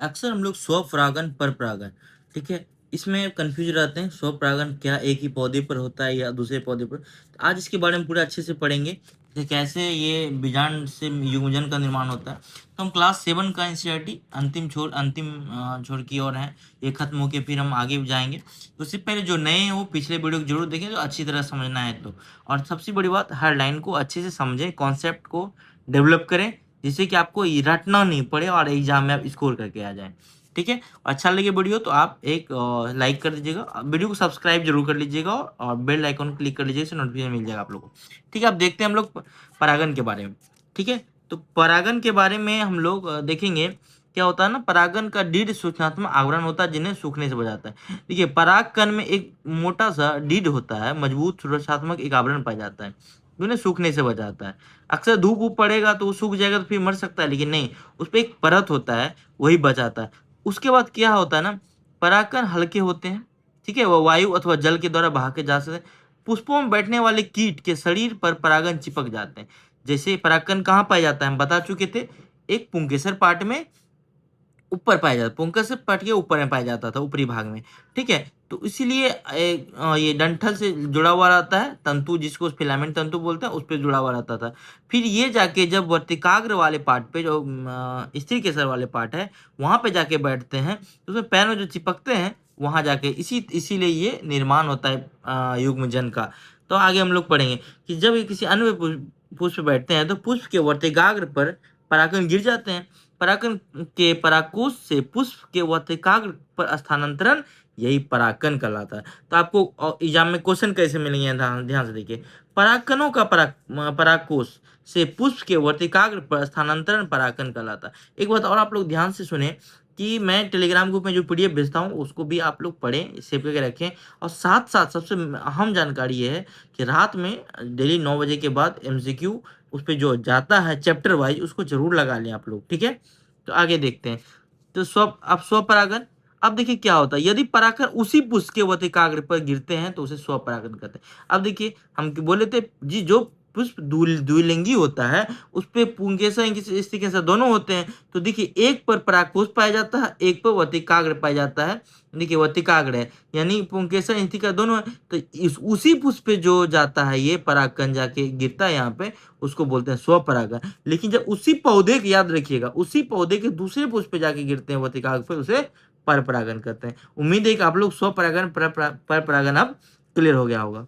अक्सर हम लोग स्वपरागन पर परागन, ठीक है, इसमें कंफ्यूज रहते हैं। स्वपरागन क्या एक ही पौधे पर होता है या दूसरे पौधे पर? तो आज इसके बारे में पूरा अच्छे से पढ़ेंगे कि कैसे ये बीजांड से युग्मजन का निर्माण होता है। तो हम क्लास 7 का एनसीईआरटी अंतिम छोर की ओर है। ये खत्म होके फिर हम आगे भी जाएंगे। तो उससे पहले जो नए हैं वो पिछले वीडियो को जरूर देखें, जो अच्छी तरह समझना है तो। और सबसे बड़ी बात, हर लाइन को अच्छे से समझें, कॉन्सेप्ट को डेवलप करें, जिससे कि आपको ये रटना नहीं पड़े और एग्जाम में आप स्कोर करके आ जाएं। ठीक है, अच्छा लगे वीडियो तो आप एक लाइक कर दीजिएगा, वीडियो को सब्सक्राइब जरूर कर लीजिएगा और बेल आइकन क्लिक कर लीजिएगा, इससे नोटिफिकेशन मिल जाएगा आप लोगों को। ठीक है, अब देखते हैं हम लोग परागन के बारे में। ठीक है, तो परागन के बारे में हम लोग देखेंगे क्या होता है ना। परागन का डीड सूचनात्मक आवरण होता है जिन्हें सूखने से बचाता है। देखिए, परागकण में एक मोटा सा डीड होता है, मजबूत सुरक्षात्मक एक आवरण पाया जाता है जो उन्हें सूखने से बचाता है। अक्सर धूप वूप पड़ेगा तो वो सूख जाएगा तो फिर मर सकता है, लेकिन नहीं, उस पर एक परत होता है, वही बचाता है। उसके बाद क्या होता है ना, परागकण हल्के होते हैं, ठीक है, वह वायु अथवा जल के द्वारा बहा के जा सकते हैं। पुष्पों में बैठने वाले कीट के शरीर पर परागन चिपक जाते हैं। जैसे परागकण कहाँ पाया जाता है हम बता चुके थे, एक पुंकेसर पार्ट में ऊपर पाया जाता, पुंकेसर से पट के ऊपर में पाया जाता था, ऊपरी भाग में। ठीक है, तो इसीलिए ये डंठल से जुड़ा हुआ रहता है, तंतु जिसको फिलामेंट तंतु बोलते हैं, उस पर जुड़ा हुआ रहता था। फिर ये जाके जब वर्तिकाग्र वाले पार्ट पे, जो स्त्री केसर वाले पार्ट है, वहां पे जाके बैठते हैं, तो उसमें पैर में जो चिपकते हैं वहां जाके इसीलिए ये निर्माण होता है युग्मजन का। तो आगे हम लोग पढ़ेंगे कि जब ये किसी अन्य पुष्प पे बैठते हैं तो पुष्प के वर्तिकाग्र पर परागकण गिर जाते हैं। परागकण के परागकोश से पुष्प के वर्तिकाग्र पर स्थानांतरण, यही परागकण कहलाता है। तो आपको एग्जाम में क्वेश्चन कैसे मिलेंगे, ध्यान ध्यान से देखिए। परागकणों का परागकोश से पुष्प के वर्तिकाग्र पर स्थानांतरण परागकण कहलाता है। एक बात और आप लोग ध्यान से सुने कि मैं टेलीग्राम ग्रुप में जो पीडीएफ भेजता हूँ उसको भी आप लोग पढ़ें, सेव करके रखें। और साथ साथ सबसे अहम जानकारी ये है कि रात में डेली 9 बजे के बाद एमसीक्यू उस पर जो जाता है चैप्टर वाइज, उसको जरूर लगा लें आप लोग। ठीक है, तो आगे देखते हैं। तो स्वपरागन, अब देखिए क्या होता है, यदि परागकण उसी पुष्प के वर्तिकाग्र पर गिरते हैं तो उसे स्वपरागन कहते हैं। अब देखिए, हम बोले थे जी, जो पुष्प द्विलिंगी होता है उस पे पुंकेसर स्त्रीकेसर दोनों होते हैं। तो देखिए, एक पर परागकोश पाया जाता है, एक पर वर्तिकाग्र पाया जाता है। देखिए, वर्तिकाग्र है यानी पुंकेसर स्त्रीकेसर दोनों है, तो उसी पुष्प पे जो जाता है ये परागकण जाके गिरता है यहाँ पे, उसको बोलते हैं स्वपरागन। लेकिन जब उसी पौधे के, याद रखिएगा, उसी पौधे के दूसरे पुष्प पे जाके गिरते हैं वर्तिकाग्र पे, उसे पर परागन करते हैं। उम्मीद है कि आप लोग स्वपरागन पर परागन अब क्लियर हो गया होगा।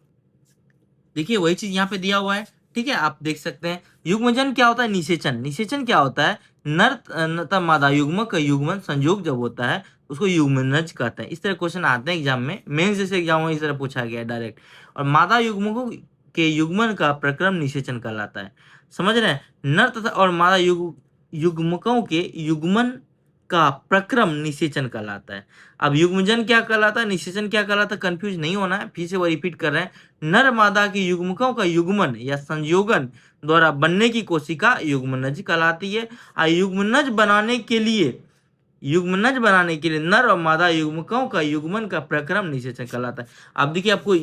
देखिए, वही चीज यहाँ पे दिया हुआ है। ठीक है, आप देख सकते हैं। युग्मजन क्या होता है, निषेचन। निषेचन क्या होता है, नर तथा मादा युग्मक का युग्मन संयोग जब होता है उसको युग्मनज कहते हैं। इस तरह क्वेश्चन आते हैं एग्जाम में, मेंस जैसे एग्जाम में इस तरह पूछा गया है डायरेक्ट। और मादा युग्मकों के युग्मन का प्रक्रम निषेचन कहलाता है। समझ रहे हैं, नर तथा और मादा युग्मकों के युग्मन का प्रक्रम निषेचन कहलाता है। अब युग्मजन क्या कहलाता है, निषेचन क्या कहलाता है, कंफ्यूज नहीं होना है, फिर से वो रिपीट कर रहे हैं। नर मादा के युग्मकों का युग्मन या संयोगन द्वारा बनने की कोशिका युग्मनज कहलाती है। और युग्मनज बनाने के लिए नर और मादा युग्मकों का युग्मन का प्रक्रम निषेचन कहलाता है। अब देखिए, आपको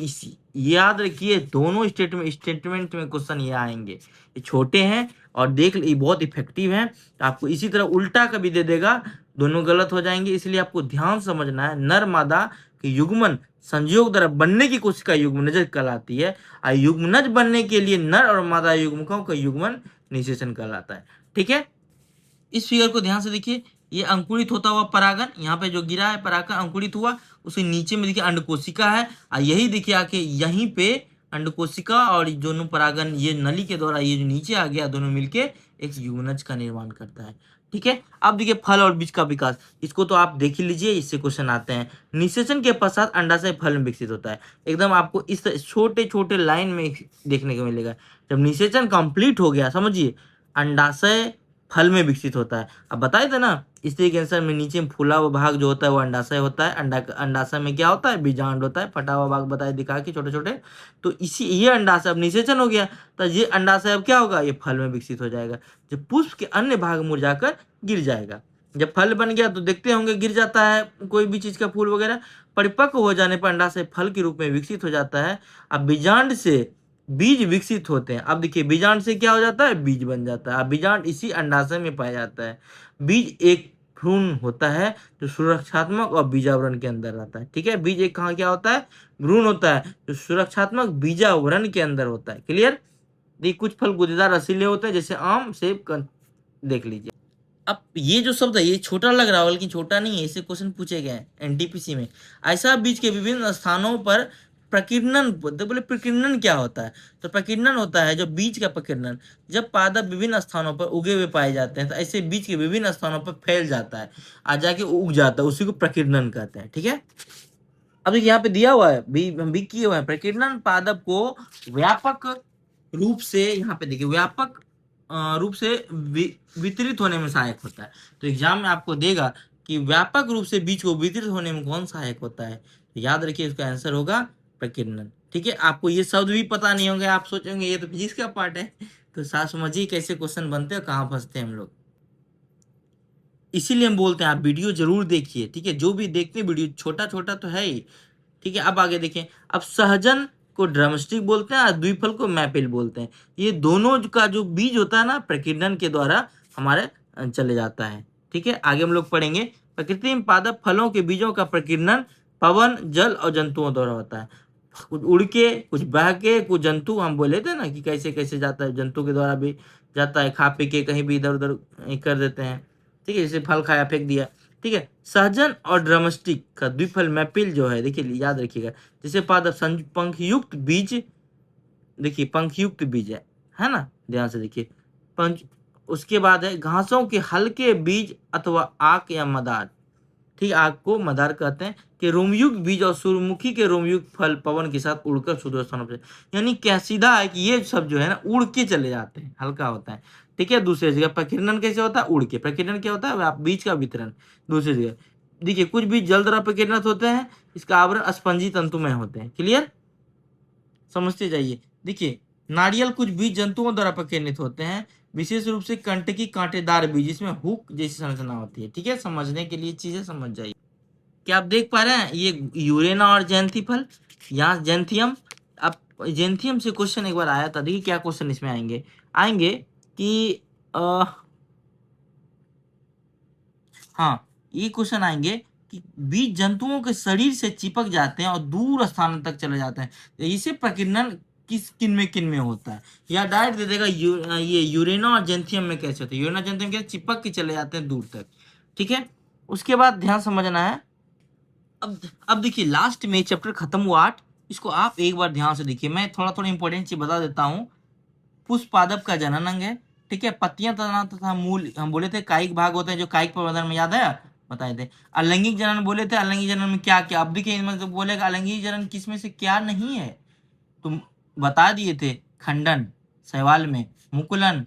याद रखिए, दोनों स्टेटमेंट में क्वेश्चन ये आएंगे। ये छोटे हैं और देख ये बहुत इफेक्टिव हैं। तो आपको इसी तरह उल्टा कभी दे देगा, दोनों गलत हो जाएंगे, इसलिए आपको ध्यान समझना है। नर मादा के युग्मन संयोग द्वारा बनने की कोशिका युग्मनज कहलाती है, और युग्मनज बनने के लिए नर और मादा युग्मकों का युग्मन निषेचन कहलाता है। ठीक है, इस फिगर को ध्यान से देखिए, ये अंकुरित होता हुआ परागन, यहाँ पे जो गिरा है परागन अंकुरित हुआ, उसके नीचे में देखिए अंडकोशिका है, और यही देखिए आके यहीं पे अंडकोशिका और दोनों परागन ये नली के द्वारा ये जो नीचे आ गया, दोनों मिलके एक युग्मनज का निर्माण करता है। ठीक है, अब देखिए फल और बीज का विकास, इसको तो आप देख ही लीजिए, इससे क्वेश्चन आते हैं। निषेचन के पश्चात अंडाशय फल में विकसित होता है। एकदम आपको इस छोटे छोटे लाइन में देखने को मिलेगा। जब निषेचन कंप्लीट हो गया, समझिए, अंडाशय फल में विकसित होता है। अब बताए थे ना, स्त्री कैंसर में नीचे में फूला हुआ भाग जो होता है वो अंडाशय होता है। अंडाशय में क्या होता है, बीजांड होता है, फटा हुआ भाग बताए दिखा के छोटे छोटे। तो इसी ये अंडाशय अब निषेचन हो गया, तो ये अंडाशय अब क्या होगा, ये फल में विकसित हो जाएगा। जब पुष्प के अन्य भाग मुरझाकर गिर जाएगा। जब फल बन गया तो देखते होंगे गिर जाता है कोई भी चीज का फूल वगैरह। परिपक्व हो जाने पर अंडाशय फल के रूप में विकसित हो जाता है। अब बीजांड से बीज विकसित होते हैं। अब देखिए, बीजांड से क्या हो जाता है, बीज बन जाता है। अब बीजांड इसी अंडाशय में पाया जाता है। बीज एक भ्रूण होता है जो सुरक्षात्मक और बीजावरण के अंदर रहता है। ठीक है, बीज एक कहाँ क्या होता है, भ्रूण होता है जो सुरक्षात्मक बीजावरण के अंदर होता है। क्लियर। ये कुछ फल गुदेदार रसीले होते हैं जैसे आम, सेब, देख लीजिए। अब ये जो शब्द है ये छोटा लग रहा है लेकिन छोटा नहीं है, इससे क्वेश्चन पूछे गए हैं एनटीपीसी में। ऐसा बीज के विभिन्न स्थानों पर प्रकीर्णन, तो बोले प्रकीर्णन क्या होता है, तो प्रकीर्णन होता है जो बीज का प्रकीर्णन, जब पादप विभिन्न स्थानों पर उगे हुए पाए जाते हैं तो ऐसे बीज के विभिन्न स्थानों पर फैल जाता है, आ जाके उग जाता है, उसी को प्रकीर्णन कहते हैं। ठीक है, अब यहाँ पे दिया हुआ है भी किए हुए हैं, प्रकीर्णन पादप को व्यापक रूप से, यहाँ पे देखिए व्यापक रूप से वितरित होने में सहायक होता है। तो एग्जाम में आपको देगा कि व्यापक रूप से बीज को वितरित होने में कौन सहायक होता है, तो याद रखिए इसका आंसर होगा प्रकीर्णन। ठीक है, आपको ये शब्द भी पता नहीं होंगे, आप सोचेंगे ये तो फिजिक्स का पार्ट है, तो साथ समझिए कैसे क्वेश्चन बनते हैं, कहाँ फंसते हैं हम लोग। इसीलिए हम बोलते हैं आप वीडियो जरूर देखिए। ठीक है, जो भी देखते हैं वीडियो छोटा छोटा तो है ही। ठीक है, अब आगे देखें। अब सहजन को ड्रमस्टिक बोलते हैं और द्विफल को मैपिल बोलते हैं। ये दोनों का जो बीज होता है ना प्रकीर्णन के द्वारा हमारे चले जाता है। ठीक है, आगे हम लोग पढ़ेंगे प्रकृति में पादप फलों के बीजों का प्रकीर्णन पवन, जल और जंतुओं द्वारा होता है। कुछ उड़ के, कुछ बह के, कुछ जंतु, हम बोले थे ना कि कैसे कैसे जाता है, जंतु के द्वारा भी जाता है, खा पी के कहीं भी इधर उधर कर देते हैं। ठीक है, जैसे फल खाया फेंक दिया। ठीक है, सहजन और ड्रमस्टिक का द्विफल मैपिल जो है, देखिए याद रखिएगा, जैसे पादप पंखयुक्त बीज, देखिए पंखयुक्त बीज है ना, ध्यान से देखिए पंख। उसके बाद है घासों के हल्के बीज अथवा आक या मदार। ठीक, आग को मदार कहते हैं, कि रोमयुक्त बीज और सूर्यमुखी के रोमयुक्त फल पवन के साथ उड़कर सुदूर स्थानों पर, यानी क्या सीधा है कि ये सब जो है ना उड़ के चले जाते हैं, हल्का होता है। ठीक है, दूसरी जगह प्रकीर्णन कैसे होता है, उड़ के। प्रकीर्णन क्या होता है, बीज का वितरण। दूसरी जगह देखिए कुछ बीज जल द्वारा प्रकीर्णित होते हैं, इसका आवरण स्पंजी तंतुमय होते हैं। क्लियर, समझते जाइए। देखिए नारियल कुछ बीज जंतुओं द्वारा प्रकीर्णित होते हैं, विशेष रूप से कंटकी कांटेदार बीज, जिसमें हुक जैसी संरचना होती है। ठीक है, समझने के लिए चीजें समझ जाइए। क्या आप देख पा रहे हैं, ये यूरेना और जैंथी फल, यहाँ जैंथियम। अब जैंथियम से क्वेश्चन एक बार आया था, देखिए क्या क्वेश्चन इसमें आएंगे, कि हाँ ये क्वेश्चन आएंगे कि बीज जंतुओं के शरीर से चिपक जाते हैं और दूर स्थान तक चले जाते हैं, तो इसे प्रकीर्णन किन में होता है, या डायरेक्ट दे देगा ये यूरेना और जैंथियम में कैसे होता है। यूरेना जैंथियम कैसे चिपक के चले जाते हैं दूर तक। ठीक है, उसके बाद ध्यान समझना है। अब देखिए लास्ट में चैप्टर खत्म हुआ 8, इसको आप एक बार ध्यान से देखिए, मैं थोड़ा थोड़ा इंपॉर्टेंट चीज बता देता हूँ। पुष्प पादप का जनन अंग है। ठीक है, पत्तियां तना तथा मूल हम बोले थे कायिक भाग होते हैं जो कायिक प्रवर्धन में, याद है बताए थे। अलैंगिक जनन बोले थे, अलैंगिक जनन में क्या क्या, अब देखिए इनमें तो बोलेगा अलैंगिक जनन किसमें से क्या नहीं है, तुम बता दिए थे, खंडन शैवाल में, मुकुलन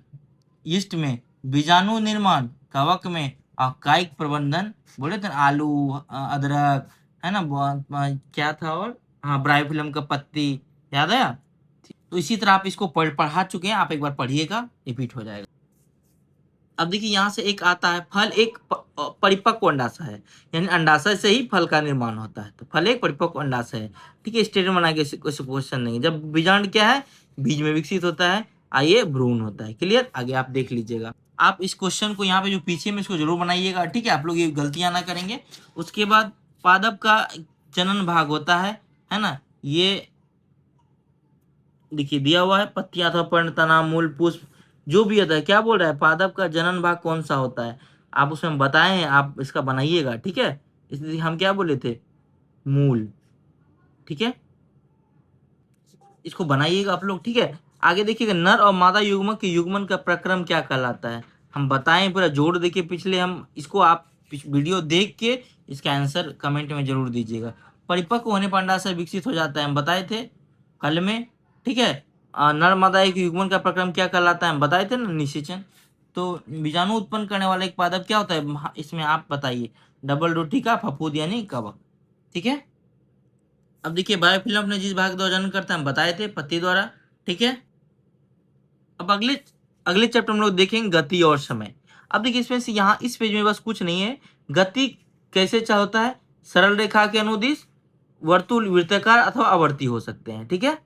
ईस्ट में, बीजाणु निर्माण कवक में, और कायिक प्रबंधन बोले थे आलू, अदरक है ना, क्या था, और हाँ ब्रायोफिल्म का पत्ती, याद है। तो इसी तरह आप इसको पढ़ा चुके हैं, आप एक बार पढ़िएगा, रिपीट हो जाएगा। अब देखिए यहाँ से एक आता है, फल एक परिपक्व अंडाशय है, यानी अंडाशय से ही फल का निर्माण होता है, तो फल एक परिपक्व अंडाशय है। ठीक है, स्टेटमेंट बना के क्वेश्चन नहीं। जब बीजांड क्या है, बीज में विकसित होता है, आइए भ्रूण होता है। क्लियर, आगे आप देख लीजिएगा। आप इस क्वेश्चन को यहाँ पे जो पीछे में इसको जरूर बनाइएगा। ठीक है, आप लोग ये गलतियां ना करेंगे। उसके बाद पादप का जनन भाग होता है ना, ये देखिए दिया हुआ है, पत्तियां अथवा पर्ण, तना, मूल, पुष्प, जो भी होता है। क्या बोल रहा है, पादप का जनन भाग कौन सा होता है, आप उसमें बताए हैं, आप इसका बनाइएगा। ठीक है, इसलिए हम क्या बोले थे, मूल। ठीक है, इसको बनाइएगा आप लोग। ठीक है, आगे देखिएगा, नर और मादा युग्मक के युग्मन का प्रक्रम क्या कहलाता है, हम बताएं पूरा जोड़ देखिए पिछले, हम इसको आप वीडियो देख के इसका आंसर कमेंट में जरूर दीजिएगा। परिपक्व होने पर अंडाशय विकसित हो जाता है, हम बताए थे कल में। ठीक है, नर मादा एक युग्मन का प्रक्रम क्या कहलाता है, हम बताए थे ना, निषेचन। तो बीजाणु उत्पन्न करने वाला एक पादप क्या होता है, इसमें आप बताइए, डबल रोटी का फफूंद यानी कवक। ठीक है, अब देखिए बायोफिल्म अपने जिस भाग द्वारा जनन करता है, हम बताए थे पत्ती द्वारा। ठीक है, अब अगले अगले चैप्टर में लोग देखेंगे गति और समय। अब देखिए इसमें से यहाँ इस पेज में बस कुछ नहीं है, गति कैसे होता है, सरल रेखा के अनुदिश, वर्तुल, वृत्ताकार अथवा आवर्ती हो सकते हैं। ठीक है,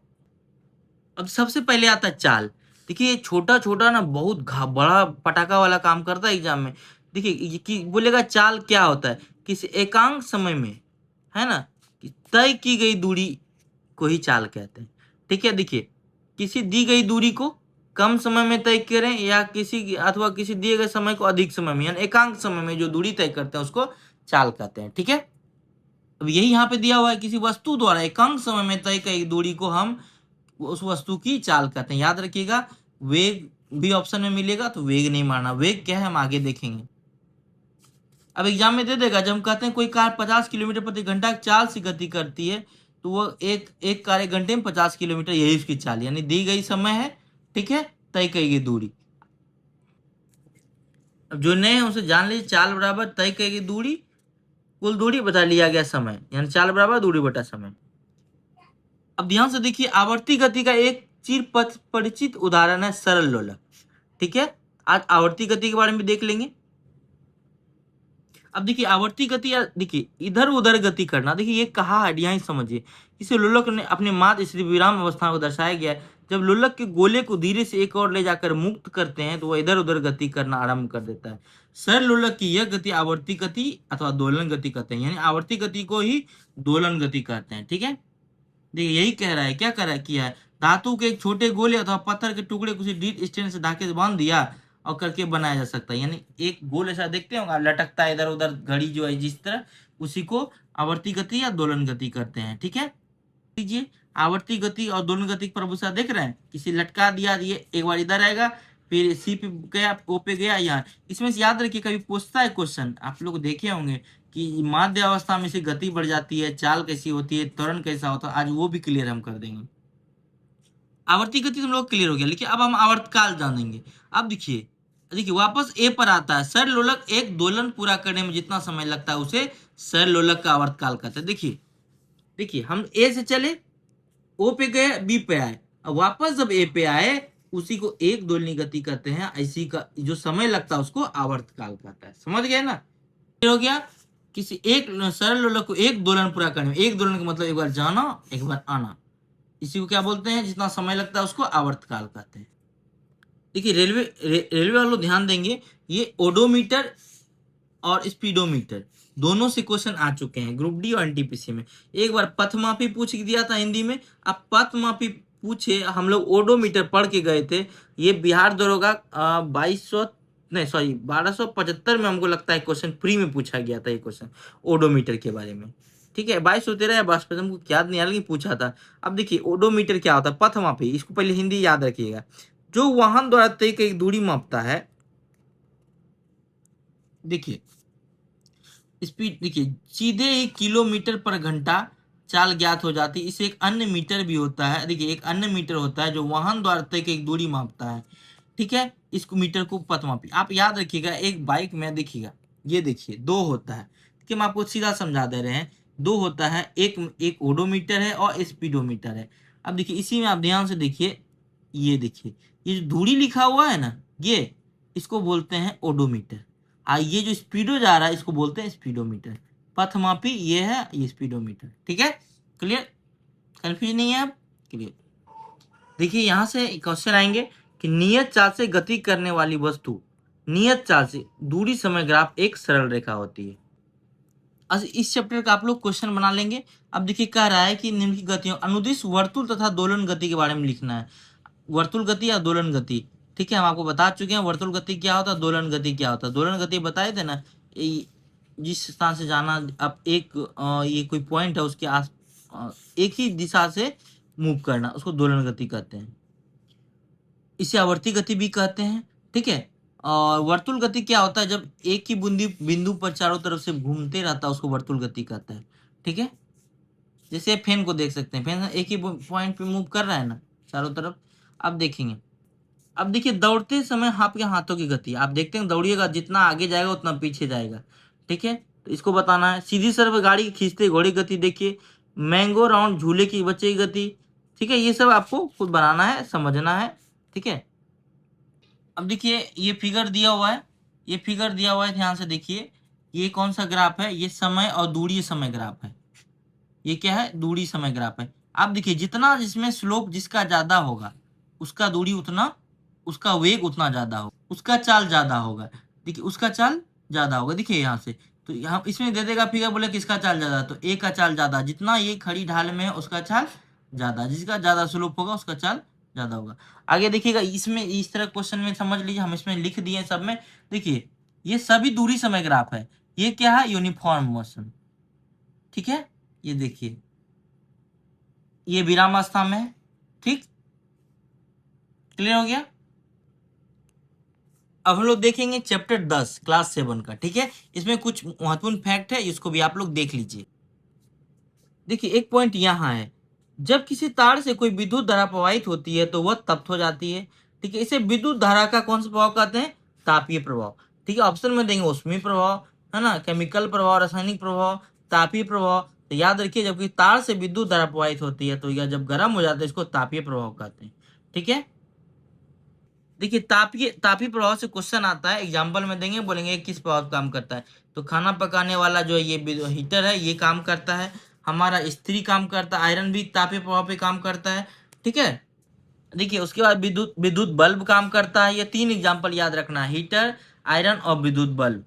अब सबसे पहले आता है चाल। देखिए छोटा छोटा ना बहुत बड़ा पटाखा वाला काम करता है एग्जाम में। देखिए कि बोलेगा चाल क्या होता है, किसी एकांक समय में, है ना, कि तय की गई दूरी को ही चाल कहते हैं। ठीक है, देखिए किसी दी गई दूरी को कम समय में तय करें या किसी दिए गए समय को अधिक समय में, यानी एकांक समय में जो दूरी तय करते हैं उसको चाल कहते हैं। ठीक है, अब यही यहाँ पे दिया हुआ है, किसी वस्तु द्वारा एकांक समय में तय की दूरी को हम उस वस्तु की चाल कहते हैं। याद रखिएगा, वेग भी ऑप्शन में मिलेगा तो वेग नहीं मारना, वेग क्या है हम आगे देखेंगे। अब एग्जाम में दे देगा, जब हम कहते हैं कोई कार 50 किलोमीटर प्रति घंटा की चाल से गति करती है, तो वो एक कार 1 घंटे में 50 किलोमीटर, यही उसकी चाल, यानी दी गई समय है। ठीक है, तय की गई दूरी। अब जो नए हैं उसे जान लीजिए, चाल बराबर तय की गई दूरी कुल दूरी बता लिया गया समय, यानी चाल बराबर दूरी बटा समय। अब ध्यान से देखिए, आवर्ती गति का एक चिर परिचित उदाहरण है सरल लोलक। ठीक है, आज आवर्ती गति के बारे में देख लेंगे। अब देखिए आवर्ती गति, या देखिए इधर उधर गति करना, देखिए ये कहा है, यहाँ ही समझिए। इसे लोलक ने अपने मात्र स्थिति विराम अवस्था को दर्शाया गया है। जब लोलक के गोले को धीरे से एक और ले जाकर मुक्त करते हैं तो वह इधर उधर गति करना आरंभ कर देता है। सरल लोलक की यह गति आवर्ती गति अथवा दोलन गति कहते हैं, यानी आवर्ती गति को ही दोलन गति कहते हैं। ठीक है, देखिए यही कह रहा है, क्या कर रहा है, किया है, धातु के एक छोटे गोले अथवा पत्थर के टुकड़े को लीड स्टैंड से धागे से बांध दिया और करके बनाया जा सकता है। यानी एक गोल ऐसा देखते हो लटकता है इधर उधर, घड़ी जो है जिस तरह, उसी को आवर्ती गति या दोलन गति करते हैं। ठीक है, लीजिए आवर्ती गति और दोलन गति की प्रभुता देख रहे हैं, किसी लटका दिया, ये एक बार इधर आएगा, फिर सी पे गया, ओ पे गया, यहाँ। इसमें से याद रखिए, कभी पूछता है क्वेश्चन, आप लोग देखे होंगे कि माध्य अवस्था में से गति बढ़ जाती है, चाल कैसी होती है, त्वरण कैसा होता है, आज वो भी क्लियर हम कर देंगे। आवर्ती गति हम लोग क्लियर हो गया, लेकिन अब हम आवर्तकाल जानेंगे। अब देखिए देखिए वापस ए पर आता है, सरल लोलक एक दोलन पूरा करने में जितना समय लगता है उसे सरल लोलक का आवर्तकाल कहते हैं। देखिए देखिए हम ए से चले, ओ पे गए, बी पे आए, अब वापस जब ए पे आए, उसी को एक दोलनी गति कहते हैं। इसी का जो समय लगता है उसको आवर्तकाल कहता है। समझ गए ना, हो गया। किसी एक सरल लोलक को एक दोलन पूरा करने में, एक दोलन का मतलब एक बार जाना एक बार आना, इसी को क्या बोलते हैं, जितना समय लगता है उसको आवर्तकाल कहते हैं। देखिए रेलवे वालों ध्यान देंगे, ये ओडोमीटर और स्पीडोमीटर दोनों से क्वेश्चन आ चुके हैं ग्रुप डी और एनटीपीसी में। एक बार पथमापी पूछ दिया था हिंदी में, अब पथमापी पूछे, हम लोग ओडोमीटर पढ़ के गए थे, ये बिहार दरोगा 1275 में हमको लगता है क्वेश्चन फ्री में पूछा गया था ये क्वेश्चन ओडोमीटर के बारे में। ठीक है, 2213 या 22 हमको याद नहीं आ रहा, पूछा था। अब देखिए ओडोमीटर क्या होता है, पथमापी, इसको पहले हिंदी याद रखिएगा, जो वाहन द्वारा तय की दूरी मापता है। देखिए स्पीड, देखिए सीधे ही किलोमीटर पर घंटा चाल ज्ञात हो जाती है। इसे एक अन्य मीटर भी होता है, देखिए एक अन्य मीटर होता है जो वाहन द्वारा तय की दूरी मापता है। ठीक है, इसको मीटर को पथमापी आप याद रखिएगा। एक बाइक में देखिएगा, ये देखिए दो होता है, कि हम आपको सीधा समझा दे रहे हैं, दो होता है, एक ओडोमीटर है और स्पीडोमीटर है। अब देखिए इसी में आप ध्यान से देखिए, ये देखिए ये जो दूरी लिखा हुआ है ना, ये इसको बोलते हैं ओडोमीटर, ये जो स्पीडो जा रहा है इसको बोलते हैं स्पीडोमीटर। पथमापी ये है, ये स्पीडोमीटर। ठीक है, क्लियर, कंफ्यूज नहीं है अब, क्लियर। देखिए यहां से क्वेश्चन आएंगे कि नियत चाल से गति करने वाली वस्तु, नियत चाल से दूरी समय ग्राफ एक सरल रेखा होती है। इस चैप्टर का आप लोग क्वेश्चन बना लेंगे। अब देखिए कह रहा है कि निम्नलिखित गतियों अनुदिश वर्तुल तथा दोलन गति के बारे में लिखना है, वर्तुल गति या दोलन गति। ठीक है, हम आपको बता चुके हैं वर्तुल गति क्या होता है, दोलन गति क्या होता है। दोलन गति बताए थे ना, जिस स्थान से जाना, अब एक ये कोई पॉइंट है उसके आस एक ही दिशा से मूव करना, उसको दोलन गति कहते हैं। इसे आवर्ती गति भी कहते हैं। ठीक है, और वर्तुल गति क्या होता है, जब एक ही बिंदु पर चारों तरफ से घूमते रहता है उसको वर्तुल गति कहता है। ठीक है, जैसे फैन को देख सकते हैं, फैन एक ही पॉइंट पे मूव कर रहा है ना चारों तरफ। अब देखेंगे, अब देखिए दौड़ते समय आपके हाथों की गति, आप देखते हैं दौड़िएगा जितना आगे जाएगा उतना पीछे जाएगा। ठीक है, तो इसको बताना है। सीधी सड़क गाड़ी खींचते घोड़े की गति देखिए, मैंगो राउंड झूले की बच्चे की गति। ठीक है, ये सब आपको खुद बनाना है, समझना है। ठीक है, अब देखिए ये फिगर दिया हुआ है, ये फिगर दिया हुआ है, ध्यान से देखिए, ये कौन सा ग्राफ है, ये समय और दूरी समय ग्राफ है। ये क्या है, दूरी समय ग्राफ है। आप देखिए जितना जिसमें स्लोप जिसका ज्यादा होगा उसका वेग उतना ज्यादा होगा, उसका चाल ज्यादा होगा। देखिए उसका चाल ज्यादा होगा। देखिए यहाँ से तो यहाँ इसमें दे देगा फिगर, बोले किसका चाल ज्यादा, तो ए का चाल ज्यादा, जितना ये खड़ी ढाल में है उसका चाल ज्यादा, जिसका ज्यादा स्लोप होगा उसका चाल ज्यादा होगा। आगे देखिएगा, इसमें इस तरह क्वेश्चन में समझ लीजिए, हम इसमें लिख दिए सब में। देखिए ये सभी दूरी समय ग्राफ है, ये क्या है, यूनिफॉर्म मोशन, ठीक है। ये देखिए ये विरामावस्था में है, ठीक, क्लियर हो गया। अब हम लोग देखेंगे चैप्टर 10 क्लास 7 का, ठीक है। इसमें कुछ महत्वपूर्ण फैक्ट है, इसको भी आप लोग देख लीजिए। देखिए एक पॉइंट यहाँ है, जब किसी तार से कोई विद्युत धारा प्रवाहित होती है तो वह तप्त हो जाती है, ठीक है। इसे विद्युत धारा का कौन सा प्रभाव कहते हैं, तापीय प्रभाव, ठीक है। ऑप्शन में देंगे ऊष्मीय प्रभाव, है ना, केमिकल प्रभाव, रासायनिक प्रभाव, तापीय प्रभाव। तो याद रखिए, जब किसी तार से विद्युत धारा प्रवाहित होती है तो यह जब गर्म हो जाता है इसको तापीय प्रभाव कहते हैं, ठीक है। देखिए तापीय तापीय प्रभाव से क्वेश्चन आता है, एग्जाम्पल में देंगे, बोलेंगे किस प्रभाव काम करता है, तो खाना पकाने वाला जो ये हीटर है ये काम करता है, हमारा स्त्री काम करता है, आयरन भी तापीय प्रभाव पे काम करता है, ठीक है। देखिए उसके बाद विद्युत विद्युत बल्ब काम करता है। ये तीन एग्जाम्पल याद रखना है, हीटर, आयरन और विद्युत बल्ब।